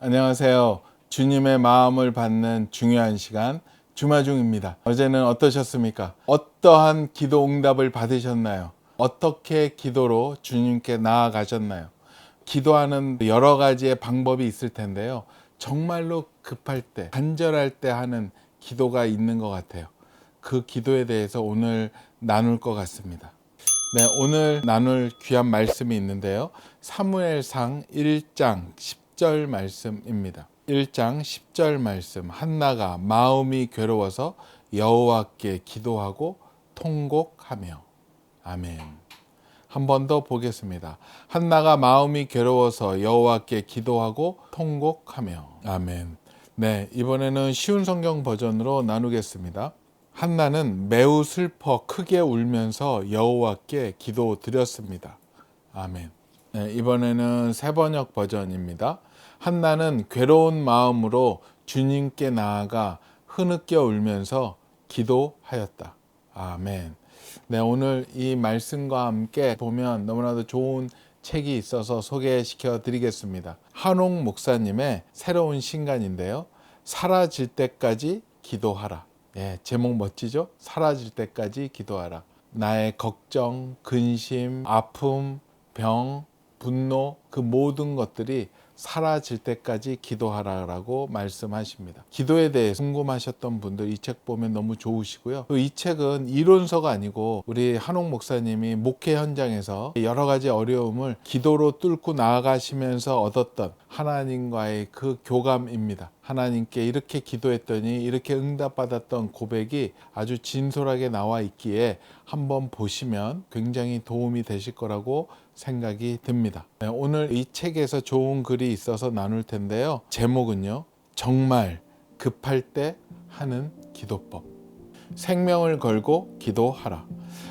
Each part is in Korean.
안녕하세요. 주님의 마음을 받는 중요한 시간 주마중입니다. 어제는 어떠셨습니까? 어떠한 기도 응답을 받으셨나요? 어떻게 기도로 주님께 나아가셨나요? 기도하는 여러 가지의 방법이 있을 텐데요. 정말로 급할 때, 간절할 때 하는 기도가 있는 것 같아요. 그 기도에 대해서 오늘 나눌 것 같습니다. 네, 오늘 나눌 귀한 말씀이 있는데요. 사무엘상 1장 10절 말씀입니다. 1장 10절 말씀. 한나가 마음이 괴로워서 여호와께 기도하고 통곡하며. 아멘. 한 번 더 보겠습니다. 한나가 마음이 괴로워서 여호와께 기도하고 통곡하며. 아멘. 네, 이번에는 쉬운 성경 버전으로 나누겠습니다. 한나는 매우 슬퍼 크게 울면서 여호와께 기도드렸습니다. 아멘. 네, 이번에는 새번역 버전입니다. 한나는 괴로운 마음으로 주님께 나아가 흐느껴 울면서 기도하였다. 아멘. 네, 오늘 이 말씀과 함께 보면 너무나도 좋은 책이 있어서 소개시켜 드리겠습니다. 한옥 목사님의 새로운 신간인데요. 사라질 때까지 기도하라. 예, 제목 멋지죠? 사라질 때까지 기도하라. 나의 걱정, 근심, 아픔, 병, 분노 그 모든 것들이 사라질 때까지 기도하라라고 말씀하십니다. 기도에 대해 궁금하셨던 분들 이 책 보면 너무 좋으시고요. 또 이 책은 이론서가 아니고 우리 한옥 목사님이 목회 현장에서 여러 가지 어려움을 기도로 뚫고 나아가시면서 얻었던 하나님과의 그 교감입니다. 하나님께 이렇게 기도했더니 이렇게 응답받았던 고백이 아주 진솔하게 나와 있기에 한번 보시면 굉장히 도움이 되실 거라고 생각이 듭니다. 네, 오늘 이 책에서 좋은 글이 있어서 나눌 텐데요. 제목은요. 정말 급할 때 하는 기도법. 생명을 걸고 기도하라.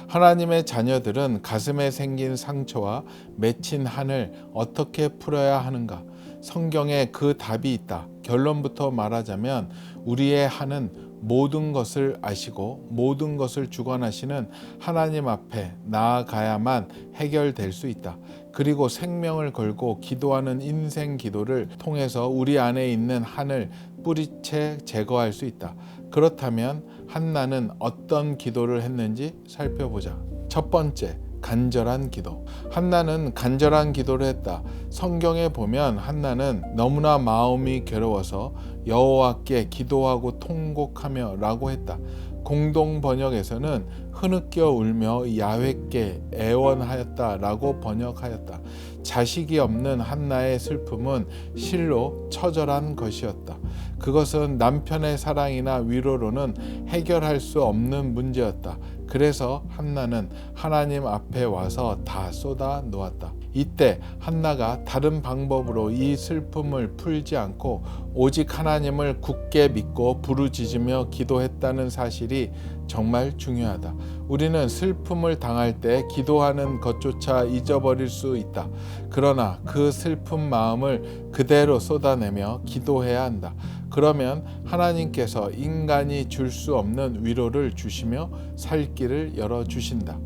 하나님의 자녀들은 가슴에 생긴 상처와 맺힌 한을 어떻게 풀어야 하는가? 성경에 그 답이 있다. 결론부터 말하자면 우리의 한은 모든 것을 아시고 모든 것을 주관하시는 하나님 앞에 나아가야만 해결될 수 있다. 그리고 생명을 걸고 기도하는 인생 기도를 통해서 우리 안에 있는 한을 뿌리채 제거할 수 있다. 그렇다면 한나는 어떤 기도를 했는지 살펴보자. 첫 번째, 간절한 기도. 한나는 간절한 기도를 했다. 성경에 보면 한나는 너무나 마음이 괴로워서 여호와께 기도하고 통곡하며 라고 했다. 공동 번역에서는 흐느껴 울며 야훼께 애원하였다 라고 번역하였다. 자식이 없는 한나의 슬픔은 실로 처절한 것이었다. 그것은 남편의 사랑이나 위로로는 해결할 수 없는 문제였다. 그래서 한나는 하나님 앞에 와서 다 쏟아 놓았다. 이때 한나가 다른 방법으로 이 슬픔을 풀지 않고 오직 하나님을 굳게 믿고 부르짖으며 기도했다는 사실이 정말 중요하다. 우리는 슬픔을 당할 때 기도하는 것조차 잊어버릴 수 있다. 그러나 그 슬픈 마음을 그대로 쏟아내며 기도해야 한다. 그러면 하나님께서 인간이 줄 수 없는 위로를 주시며 살 길을 열어주신다.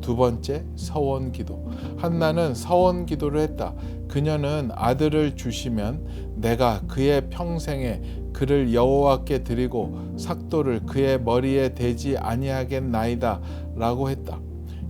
두 번째, 서원 기도. 한나는 서원 기도를 했다. 그녀는 아들을 주시면 내가 그의 평생에 그를 여호와께 드리고 삭도를 그의 머리에 대지 아니하겠나이다 라고 했다.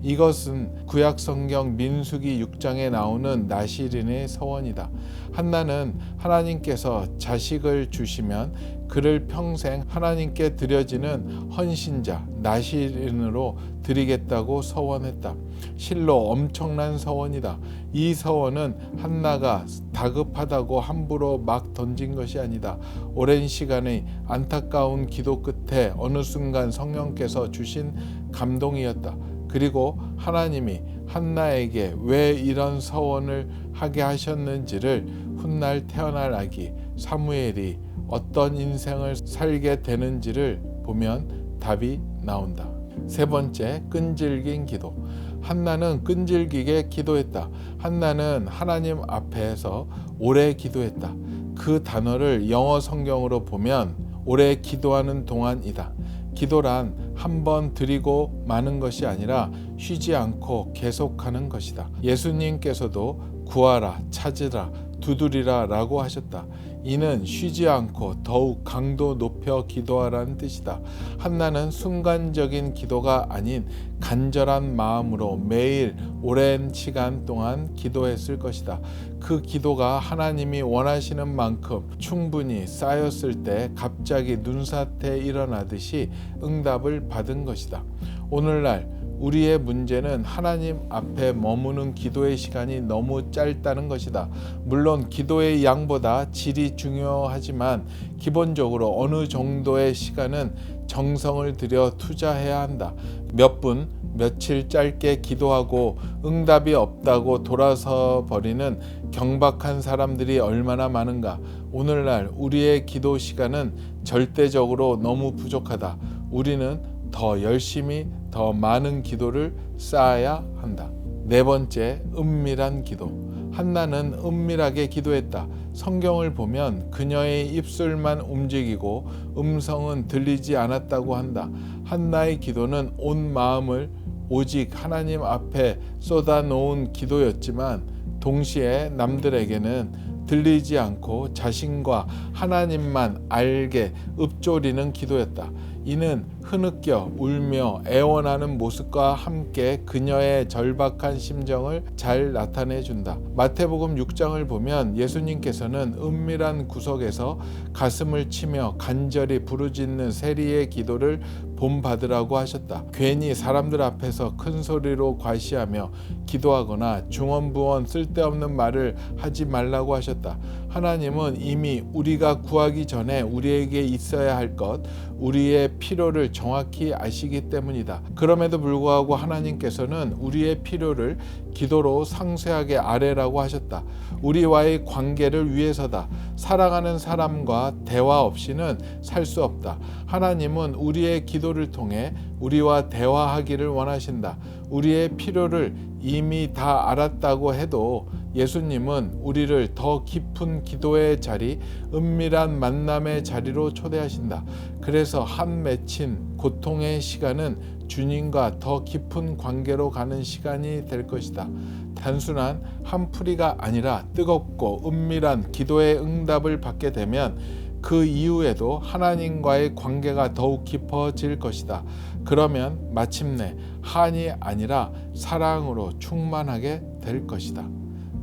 이것은 구약성경 민수기 6장에 나오는 나시린의 서원이다. 한나는 하나님께서 자식을 주시면 그를 평생 하나님께 드려지는 헌신자 나시린으로 드리겠다고 서원했다. 실로 엄청난 서원이다. 이 서원은 한나가 다급하다고 함부로 막 던진 것이 아니다. 오랜 시간의 안타까운 기도 끝에 어느 순간 성령께서 주신 감동이었다. 그리고 하나님이 한나에게 왜 이런 서원을 하게 하셨는지를 훗날 태어날 아기 사무엘이 어떤 인생을 살게 되는지를 보면 답이 나온다. 세 번째, 끈질긴 기도. 한나는 끈질기게 기도했다. 한나는 하나님 앞에서 오래 기도했다. 그 단어를 영어 성경으로 보면 오래 기도하는 동안이다. 기도란 한 번 드리고 마는 것이 아니라 쉬지 않고 계속하는 것이다. 예수님께서도 구하라, 찾으라, 두드리라 라고 하셨다. 이는 쉬지 않고 더욱 강도 높여 기도하라는 뜻이다. 한나는 순간적인 기도가 아닌 간절한 마음으로 매일 오랜 시간 동안 기도했을 것이다. 그 기도가 하나님이 원하시는 만큼 충분히 쌓였을 때 갑자기 눈사태 일어나듯이 응답을 받은 것이다. 오늘날 우리의 문제는 하나님 앞에 머무는 기도의 시간이 너무 짧다는 것이다. 물론 기도의 양보다 질이 중요하지만 기본적으로 어느 정도의 시간은 정성을 들여 투자해야 한다. 몇 분, 며칠 짧게 기도하고 응답이 없다고 돌아서 버리는 경박한 사람들이 얼마나 많은가. 오늘날 우리의 기도 시간은 절대적으로 너무 부족하다. 우리는 더 열심히 더 많은 기도를 쌓아야 한다. 네 번째, 은밀한 기도. 한나는 은밀하게 기도했다. 성경을 보면 그녀의 입술만 움직이고 음성은 들리지 않았다고 한다. 한나의 기도는 온 마음을 오직 하나님 앞에 쏟아놓은 기도였지만 동시에 남들에게는 들리지 않고 자신과 하나님만 알게 읊조리는 기도였다. 이는 흐느껴 울며 애원하는 모습과 함께 그녀의 절박한 심정을 잘 나타내 준다. 마태복음 6장을 보면 예수님께서는 은밀한 구석에서 가슴을 치며 간절히 부르짖는 세리의 기도를 본받으라고 하셨다. 괜히 사람들 앞에서 큰 소리로 과시하며 기도하거나 중언부언 쓸데없는 말을 하지 말라고 하셨다. 하나님은 이미 우리가 구하기 전에 우리에게 있어야 할 것, 우리의 필요를 정확히 아시기 때문이다. 그럼에도 불구하고 하나님께서는 우리의 필요를 기도로 상세하게 아뢰라고 하셨다. 우리와의 관계를 위해서다. 사랑하는 사람과 대화 없이는 살 수 없다. 하나님은 우리의 기도를 통해 우리와 대화하기를 원하신다. 우리의 필요를 이미 다 알았다고 해도 예수님은 우리를 더 깊은 기도의 자리, 은밀한 만남의 자리로 초대하신다. 그래서 한 맺힌 고통의 시간은 주님과 더 깊은 관계로 가는 시간이 될 것이다. 단순한 한풀이가 아니라 뜨겁고 은밀한 기도의 응답을 받게 되면 그 이후에도 하나님과의 관계가 더욱 깊어질 것이다. 그러면 마침내 한이 아니라 사랑으로 충만하게 될 것이다.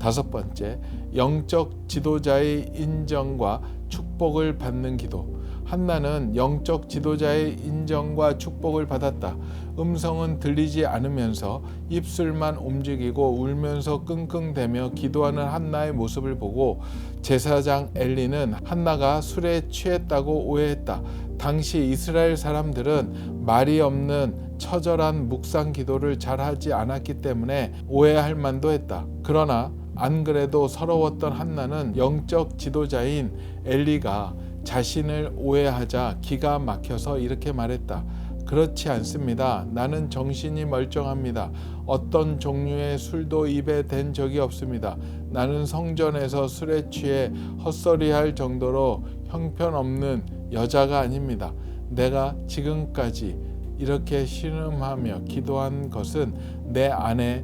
다섯 번째, 영적 지도자의 인정과 축복을 받는 기도. 한나는 영적 지도자의 인정과 축복을 받았다. 음성은 들리지 않으면서 입술만 움직이고 울면서 끙끙대며 기도하는 한나의 모습을 보고 제사장 엘리는 한나가 술에 취했다고 오해했다. 당시 이스라엘 사람들은 말이 없는 처절한 묵상 기도를 잘하지 않았기 때문에 오해할 만도 했다. 그러나 안 그래도 서러웠던 한나는 영적 지도자인 엘리가 자신을 오해하자 기가 막혀서 이렇게 말했다. 그렇지 않습니다. 나는 정신이 멀쩡합니다. 어떤 종류의 술도 입에 댄 적이 없습니다. 나는 성전에서 술에 취해 헛소리할 정도로 형편없는 여자가 아닙니다. 내가 지금까지 이렇게 신음하며 기도한 것은 내 안에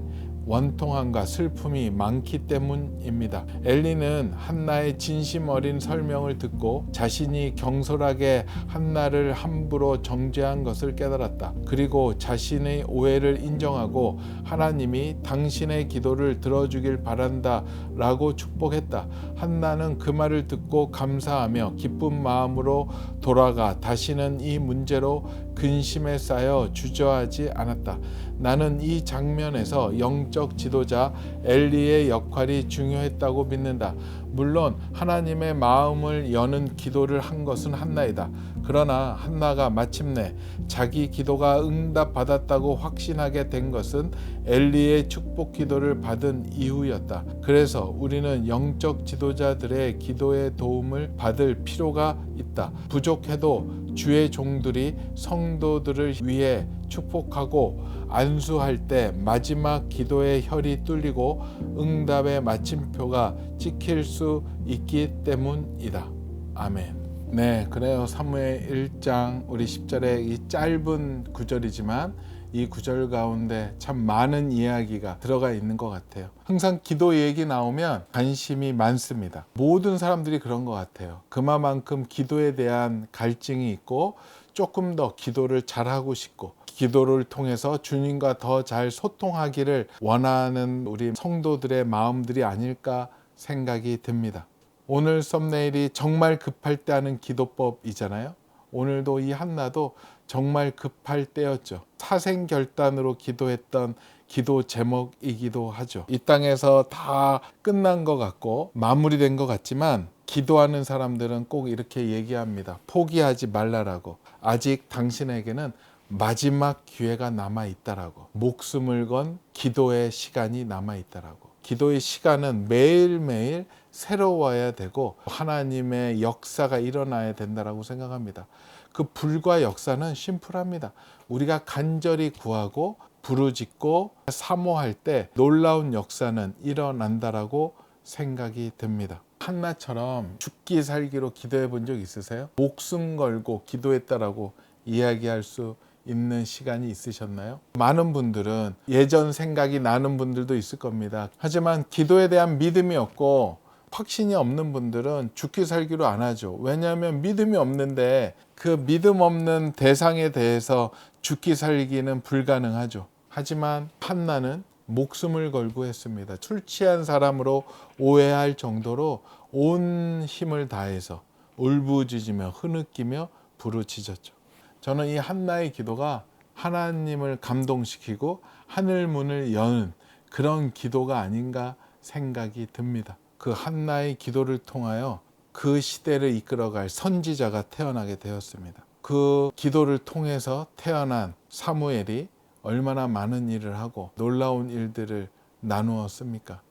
원통함과 슬픔이 많기 때문입니다. 엘리는 한나의 진심 어린 설명을 듣고 자신이 경솔하게 한나를 함부로 정죄한 것을 깨달았다. 그리고 자신의 오해를 인정하고 하나님이 당신의 기도를 들어주길 바란다 라고 축복했다. 한나는 그 말을 듣고 감사하며 기쁜 마음으로 돌아가 다시는 이 문제로 근심에 쌓여 주저하지 않았다. 나는 이 장면에서 영적 지도자 엘리의 역할이 중요했다고 믿는다. 물론 하나님의 마음을 여는 기도를 한 것은 한나이다. 그러나 한나가 마침내 자기 기도가 응답받았다고 확신하게 된 것은 엘리의 축복 기도를 받은 이후였다. 그래서 우리는 영적 지도자들의 기도의 도움을 받을 필요가 있다. 부족해도 주의 종들이 성도들을 위해 축복하고 안수할 때 마지막 기도의 혈이 뚫리고 응답의 마침표가 찍힐 수 있기 때문이다. 아멘. 네, 그래요. 사무엘 1장 우리 10절의 이 짧은 구절이지만 이 구절 가운데 참 많은 이야기가 들어가 있는 것 같아요. 항상 기도 얘기 나오면 관심이 많습니다. 모든 사람들이 그런 것 같아요. 그만큼 기도에 대한 갈증이 있고 조금 더 기도를 잘하고 싶고 기도를 통해서 주님과 더 잘 소통하기를 원하는 우리 성도들의 마음들이 아닐까 생각이 듭니다. 오늘 썸네일이 정말 급할 때 하는 기도법이잖아요. 오늘도 이 한나도 정말 급할 때였죠. 사생결단으로 기도했던 기도 제목이기도 하죠. 이 땅에서 다 끝난 것 같고 마무리된 것 같지만 기도하는 사람들은 꼭 이렇게 얘기합니다. 포기하지 말라라고. 아직 당신에게는 마지막 기회가 남아있다라고. 목숨을 건 기도의 시간이 남아있다라고. 기도의 시간은 매일매일 새로워야 되고 하나님의 역사가 일어나야 된다라고 생각합니다. 그 불과 역사는 심플합니다. 우리가 간절히 구하고 부르짖고 사모할 때 놀라운 역사는 일어난다라고 생각이 듭니다. 한나처럼 죽기 살기로 기도해 본 적 있으세요? 목숨 걸고 기도했다라고 이야기할 수 있는 시간이 있으셨나요? 많은 분들은 예전 생각이 나는 분들도 있을 겁니다. 하지만 기도에 대한 믿음이 없고 확신이 없는 분들은 죽기 살기로 안 하죠. 왜냐하면 믿음이 없는데 그 믿음 없는 대상에 대해서 죽기 살기는 불가능하죠. 하지만 한나는 목숨을 걸고 했습니다. 술 취한 사람으로 오해할 정도로 온 힘을 다해서 울부짖으며 흐느끼며 부르짖었죠. 저는 이 한나의 기도가 하나님을 감동시키고 하늘 문을 여는 그런 기도가 아닌가 생각이 듭니다. 그 한나의 기도를 통하여 그 시대를 이끌어갈 선지자가 태어나게 되었습니다. 그 기도를 통해서 태어난 사무엘이 얼마나 많은 일을 하고 놀라운 일들을 나누었습니까?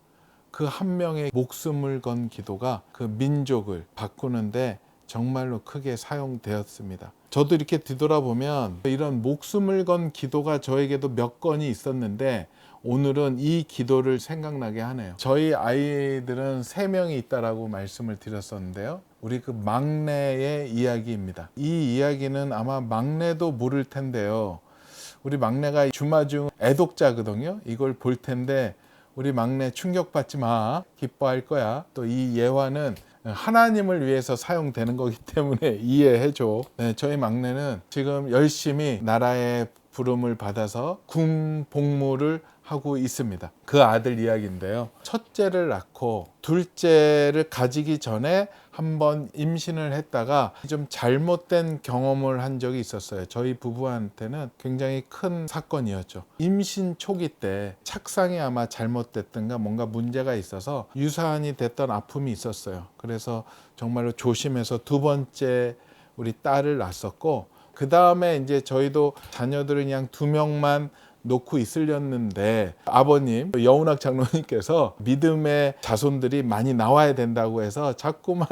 그 한 명의 목숨을 건 기도가 그 민족을 바꾸는데 정말로 크게 사용되었습니다. 저도 이렇게 뒤돌아보면 이런 목숨을 건 기도가 저에게도 몇 건이 있었는데 오늘은 이 기도를 생각나게 하네요. 저희 아이들은 3명이 있다라고 말씀을 드렸었는데요. 우리 그 막내의 이야기입니다. 이 이야기는 아마 막내도 모를 텐데요. 우리 막내가 주마중 애독자거든요. 이걸 볼 텐데 우리 막내 충격받지 마. 기뻐할 거야. 또 이 예화는 하나님을 위해서 사용되는 거기 때문에 이해해줘. 네, 저희 막내는 지금 열심히 나라의 부름을 받아서 군 복무를 하고 있습니다. 그 아들 이야기인데요. 첫째를 낳고 둘째를 가지기 전에 한번 임신을 했다가 좀 잘못된 경험을 한 적이 있었어요. 저희 부부한테는 굉장히 큰 사건이었죠. 임신 초기 때 착상이 아마 잘못됐든가 뭔가 문제가 있어서 유산이 됐던 아픔이 있었어요. 그래서 정말로 조심해서 2번째 우리 딸을 낳았었고 그 다음에 이제 저희도 자녀들은 그냥 2명만 놓고 있으렸는데 아버님 여운학 장로님께서 믿음의 자손들이 많이 나와야 된다고 해서 자꾸만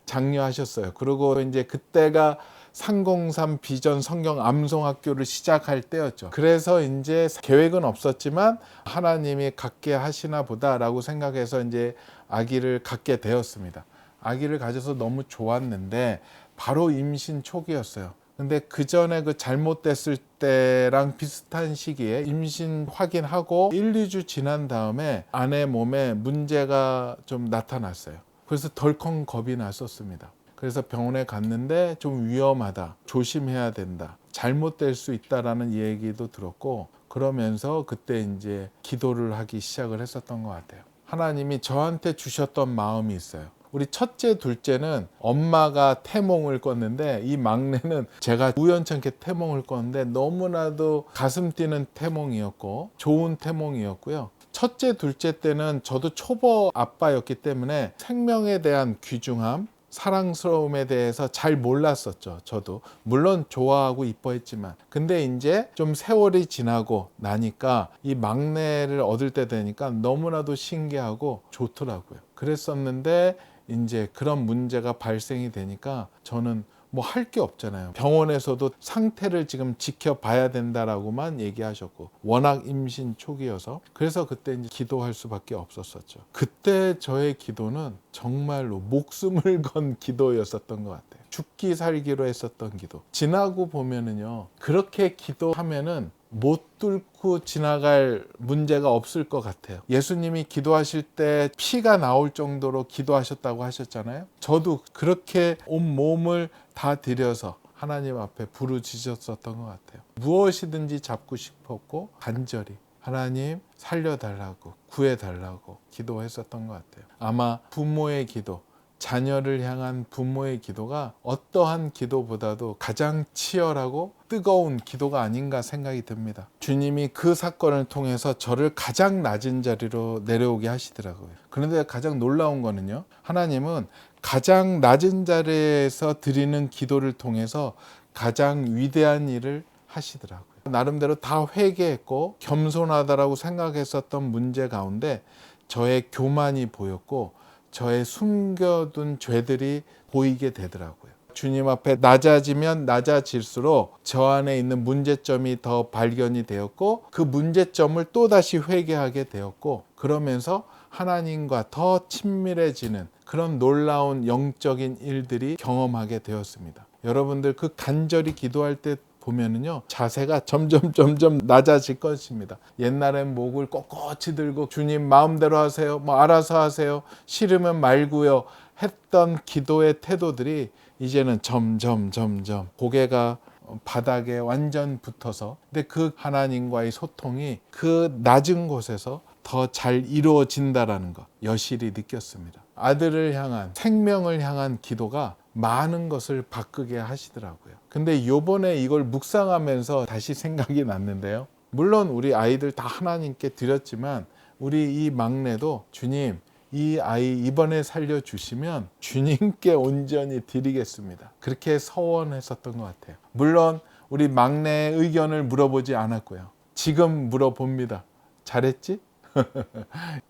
장려하셨어요. 그리고 이제 그때가 303 비전 성경 암송학교를 시작할 때였죠. 그래서 이제 계획은 없었지만 하나님이 갖게 하시나 보다라고 생각해서 이제 아기를 갖게 되었습니다. 아기를 가져서 너무 좋았는데 바로 임신 초기였어요. 근데 그 전에 그 잘못됐을 때랑 비슷한 시기에 임신 확인하고 1, 2주 지난 다음에 아내 몸에 문제가 좀 나타났어요. 그래서 덜컹 겁이 났었습니다. 그래서 병원에 갔는데 좀 위험하다, 조심해야 된다, 잘못될 수 있다라는 얘기도 들었고 그러면서 그때 이제 기도를 하기 시작을 했었던 것 같아요. 하나님이 저한테 주셨던 마음이 있어요. 우리 첫째, 둘째는 엄마가 태몽을 꿨는데 이 막내는 제가 우연찮게 태몽을 꿨는데 너무나도 가슴 뛰는 태몽이었고 좋은 태몽이었고요. 첫째, 둘째 때는 저도 초보 아빠였기 때문에 생명에 대한 귀중함, 사랑스러움에 대해서 잘 몰랐었죠. 저도 물론 좋아하고 이뻐했지만 근데 이제 좀 세월이 지나고 나니까 이 막내를 얻을 때 되니까 너무나도 신기하고 좋더라고요. 그랬었는데 이제 그런 문제가 발생이 되니까 저는 뭐 할 게 없잖아요. 병원에서도 상태를 지금 지켜봐야 된다라고만 얘기하셨고 워낙 임신 초기여서 그래서 그때 이제 기도할 수밖에 없었었죠. 그때 저의 기도는 정말로 목숨을 건 기도였었던 것 같아요. 죽기 살기로 했었던 기도. 지나고 보면은요 그렇게 기도하면은 못 뚫고 지나갈 문제가 없을 것 같아요. 예수님이 기도하실 때 피가 나올 정도로 기도하셨다고 하셨잖아요. 저도 그렇게 온 몸을 다 들여서 하나님 앞에 부르짖었었던 것 같아요. 무엇이든지 잡고 싶었고 간절히 하나님 살려달라고 구해달라고 기도했었던 것 같아요. 아마 부모의 기도, 자녀를 향한 부모의 기도가 어떠한 기도보다도 가장 치열하고 뜨거운 기도가 아닌가 생각이 듭니다. 주님이 그 사건을 통해서 저를 가장 낮은 자리로 내려오게 하시더라고요. 그런데 가장 놀라운 거는요, 하나님은 가장 낮은 자리에서 드리는 기도를 통해서 가장 위대한 일을 하시더라고요. 나름대로 다 회개했고 겸손하다라고 생각했었던 문제 가운데 저의 교만이 보였고 저의 숨겨둔 죄들이 보이게 되더라고요. 주님 앞에 낮아지면 낮아질수록 저 안에 있는 문제점이 더 발견이 되었고 그 문제점을 또다시 회개하게 되었고 그러면서 하나님과 더 친밀해지는 그런 놀라운 영적인 일들이 경험하게 되었습니다. 여러분들 그 간절히 기도할 때 보면은요, 자세가 점점 낮아질 것입니다. 옛날엔 목을 꼿꼿이 들고 주님 마음대로 하세요, 뭐 알아서 하세요, 싫으면 말고요 했던 기도의 태도들이 이제는 점점 고개가 바닥에 완전 붙어서, 근데 그 하나님과의 소통이 그 낮은 곳에서 더 잘 이루어진다라는 것 여실히 느꼈습니다. 아들을 향한, 생명을 향한 기도가 많은 것을 바꾸게 하시더라고요. 근데 요번에 이걸 묵상하면서 다시 생각이 났는데요, 물론 우리 아이들 다 하나님께 드렸지만 우리 이 막내도 주님, 이 아이 이번에 살려주시면 주님께 온전히 드리겠습니다, 그렇게 서원했었던 것 같아요. 물론 우리 막내의 의견을 물어보지 않았고요. 지금 물어봅니다. 잘했지?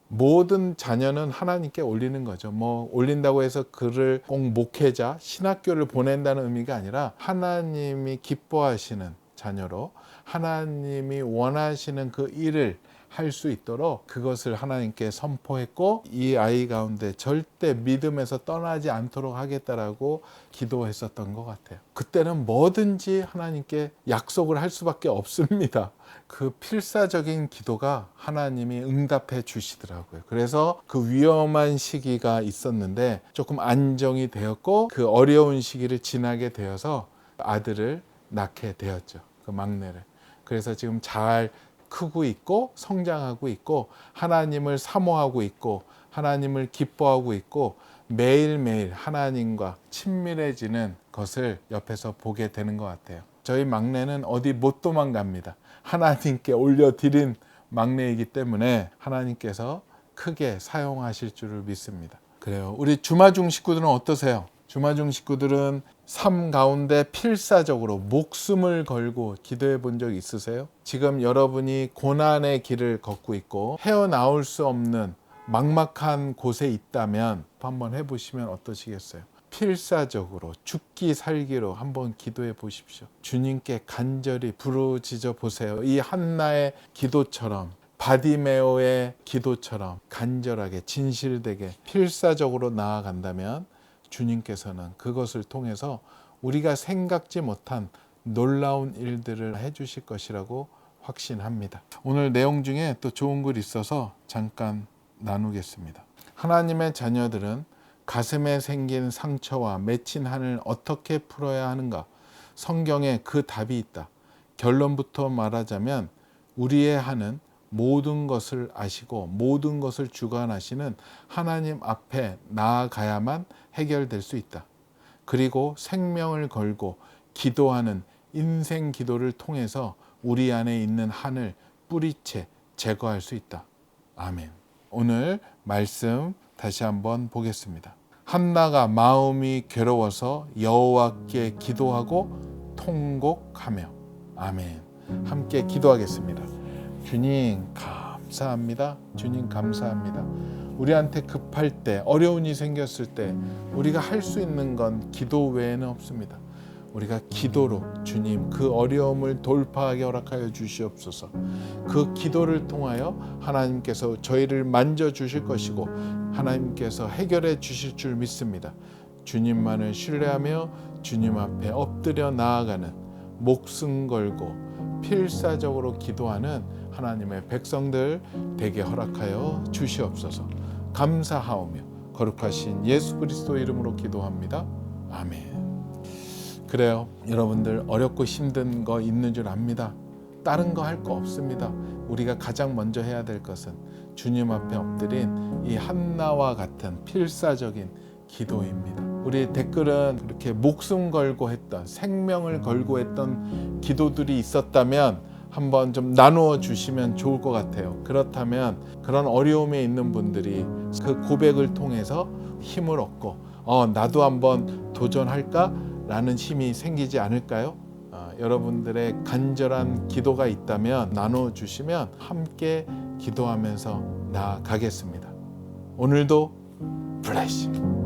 모든 자녀는 하나님께 올리는 거죠. 뭐 올린다고 해서 그를 꼭 목회자, 신학교를 보낸다는 의미가 아니라 하나님이 기뻐하시는 자녀로 하나님이 원하시는 그 일을 할 수 있도록 그것을 하나님께 선포했고, 이 아이 가운데 절대 믿음에서 떠나지 않도록 하겠다라고 기도했었던 것 같아요. 그때는 뭐든지 하나님께 약속을 할 수밖에 없습니다. 그 필사적인 기도가 하나님이 응답해 주시더라고요. 그래서 그 위험한 시기가 있었는데 조금 안정이 되었고 그 어려운 시기를 지나게 되어서 아들을 낳게 되었죠. 그 막내를. 그래서 지금 잘 크고 있고 성장하고 있고 하나님을 사모하고 있고 하나님을 기뻐하고 있고 매일매일 하나님과 친밀해지는 것을 옆에서 보게 되는 것 같아요. 저희 막내는 어디 못 도망갑니다. 하나님께 올려드린 막내이기 때문에 하나님께서 크게 사용하실 줄을 믿습니다. 그래요. 우리 주마중 식구들은 어떠세요? 주마중 식구들은 삶 가운데 필사적으로 목숨을 걸고 기도해 본 적 있으세요? 지금 여러분이 고난의 길을 걷고 있고 헤어나올 수 없는 막막한 곳에 있다면 한번 해보시면 어떠시겠어요? 필사적으로 죽기 살기로 한번 기도해 보십시오. 주님께 간절히 부르짖어 보세요. 이 한나의 기도처럼, 바디메오의 기도처럼 간절하게 진실되게 필사적으로 나아간다면 주님께서는 그것을 통해서 우리가 생각지 못한 놀라운 일들을 해주실 것이라고 확신합니다. 오늘 내용 중에 또 좋은 글이 있어서 잠깐 나누겠습니다. 하나님의 자녀들은 가슴에 생긴 상처와 맺힌 한을 어떻게 풀어야 하는가? 성경에 그 답이 있다. 결론부터 말하자면 우리의 한은 모든 것을 아시고 모든 것을 주관하시는 하나님 앞에 나아가야만 해결될 수 있다. 그리고 생명을 걸고 기도하는 인생 기도를 통해서 우리 안에 있는 한을 뿌리채 제거할 수 있다. 아멘. 오늘 말씀 다시 한번 보겠습니다. 한나가 마음이 괴로워서 여호와께 기도하고 통곡하며. 아멘. 함께 기도하겠습니다. 주님 감사합니다. 주님 감사합니다. 우리한테 급할 때, 어려운 일이 생겼을 때 우리가 할 수 있는 건 기도 외에는 없습니다. 우리가 기도로 주님 그 어려움을 돌파하게 허락하여 주시옵소서. 그 기도를 통하여 하나님께서 저희를 만져주실 것이고 하나님께서 해결해 주실 줄 믿습니다. 주님만을 신뢰하며 주님 앞에 엎드려 나아가는, 목숨 걸고 필사적으로 기도하는 하나님의 백성들 되게 허락하여 주시옵소서. 감사하오며 거룩하신 예수 그리스도 이름으로 기도합니다. 아멘. 그래요. 여러분들 어렵고 힘든 거 있는 줄 압니다. 다른 거 할 거 없습니다. 우리가 가장 먼저 해야 될 것은 주님 앞에 엎드린 이 한나와 같은 필사적인 기도입니다. 우리 댓글은 그렇게 목숨 걸고 했던, 생명을 걸고 했던 기도들이 있었다면 한번 좀 나누어 주시면 좋을 것 같아요. 그렇다면 그런 어려움에 있는 분들이 그 고백을 통해서 힘을 얻고 나도 한번 도전할까? 라는 힘이 생기지 않을까요? 여러분들의 간절한 기도가 있다면 나눠 주시면 함께 기도하면서 나아가겠습니다. 오늘도 블레싱.